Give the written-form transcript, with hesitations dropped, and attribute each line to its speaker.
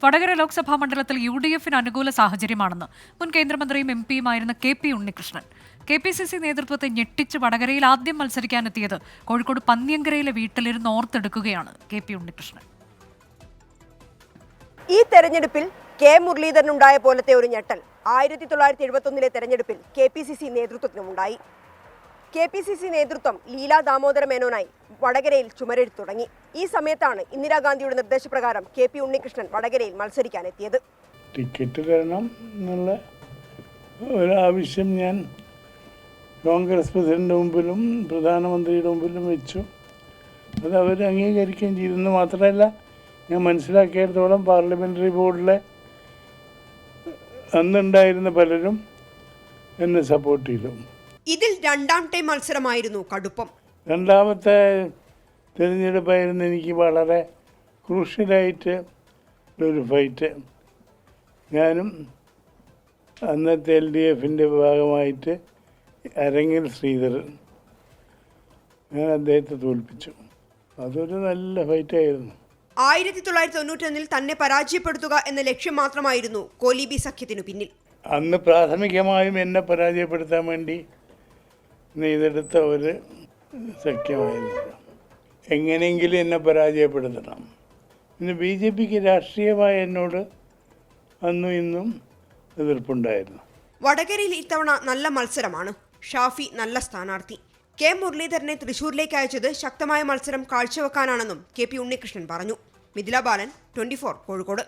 Speaker 1: വടകര ലോക്സഭാ മണ്ഡലത്തിൽ UDF-ന് അനുകൂല സാഹചര്യമാണെന്ന് മുൻ കേന്ദ്രമന്ത്രിയും MP-യുമായിരുന്ന KP ഉണ്ണികൃഷ്ണൻ. KPCC നേതൃത്വത്തെ ഞെട്ടിച്ച് വടകരയിൽ ആദ്യം മത്സരിക്കാനെത്തിയത് കോഴിക്കോട് പന്നിയങ്കരയിലെ വീട്ടിലിരുന്ന് ഓർത്തെടുക്കുകയാണ് KP ഉണ്ണികൃഷ്ണൻ.
Speaker 2: ഈ തെരഞ്ഞെടുപ്പിൽ കെ മുരളീധരനുണ്ടായ പോലത്തെ ഒരു ഞെട്ടൽ 1971 തെരഞ്ഞെടുപ്പിൽ KPCC നേതൃത്വത്തിനുമുണ്ടായി. KPCC നേതൃത്വം ലീലാ ദാമോദര മേനോനായി വടകരയിൽ ചുമരെഴുതി തുടങ്ങി. ഈ സമയത്താണ് ഇന്ദിരാഗാന്ധിയുടെ നിർദ്ദേശപ്രകാരം KP ഉണ്ണികൃഷ്ണൻ വടകരയിൽ മത്സരിക്കാനെത്തിയത്.
Speaker 3: ടിക്കറ്റ് തരണം എന്നുള്ള ഒരാവശ്യം ഞാൻ കോൺഗ്രസ് പ്രസിഡന്റ് മുമ്പിലും പ്രധാനമന്ത്രിയുടെ മുമ്പിലും വെച്ചു. അത് അവർ അംഗീകരിക്കുകയും ചെയ്തെന്ന് മാത്രമല്ല, ഞാൻ മനസ്സിലാക്കിയിടത്തോളം പാർലമെൻ്ററി ബോർഡിലെ അന്നുണ്ടായിരുന്ന പലരും എന്നെ സപ്പോർട്ട് ചെയ്തു.
Speaker 2: ഇതിൽ രണ്ടാമത്തെ മത്സരമായിരുന്നു കടുപ്പം.
Speaker 3: രണ്ടാമത്തെ തിരഞ്ഞെടുപ്പായിരുന്നു എനിക്ക് വളരെ ക്രൂഷ്യലായിട്ട് ഒരു ഫൈറ്റ്. ഞാനും അന്നത്തെ LDF-ൻ്റെ ഭാഗമായിട്ട് അരങ്ങിൽ ശ്രീധരൻ, ഞാൻ അദ്ദേഹത്തെ തോൽപ്പിച്ചു. അതൊരു നല്ല ഫൈറ്റായിരുന്നു.
Speaker 2: 1991 തന്നെ പരാജയപ്പെടുത്തുക എന്ന ലക്ഷ്യം മാത്രമായിരുന്നു കോലീബി സഖ്യത്തിനു പിന്നിൽ.
Speaker 3: അന്ന് പ്രാഥമികമായും എന്നെ പരാജയപ്പെടുത്താൻ വേണ്ടി നെയ്തെടുത്ത ഒരു സഖ്യമായിരുന്നു. എങ്ങനെയെങ്കിലും എന്നെ പരാജയപ്പെടുത്തണം. പിന്നെ BJPക്ക് രാഷ്ട്രീയമായ എന്നോട് അന്നും ഇന്നും എതിർപ്പുണ്ടായിരുന്നു.
Speaker 2: വടകരയിൽ ഇത്തവണ നല്ല മത്സരമാണ്. ഷാഫി നല്ല സ്ഥാനാർത്ഥി. കെ മുരളീധരനെ തൃശൂരിലേക്ക് അയച്ചത് ശക്തമായ മത്സരം കാഴ്ചവെക്കാനാണെന്നും KP ഉണ്ണികൃഷ്ണൻ പറഞ്ഞു. മിഥില ബാലൻ, 24 കോഴിക്കോട്.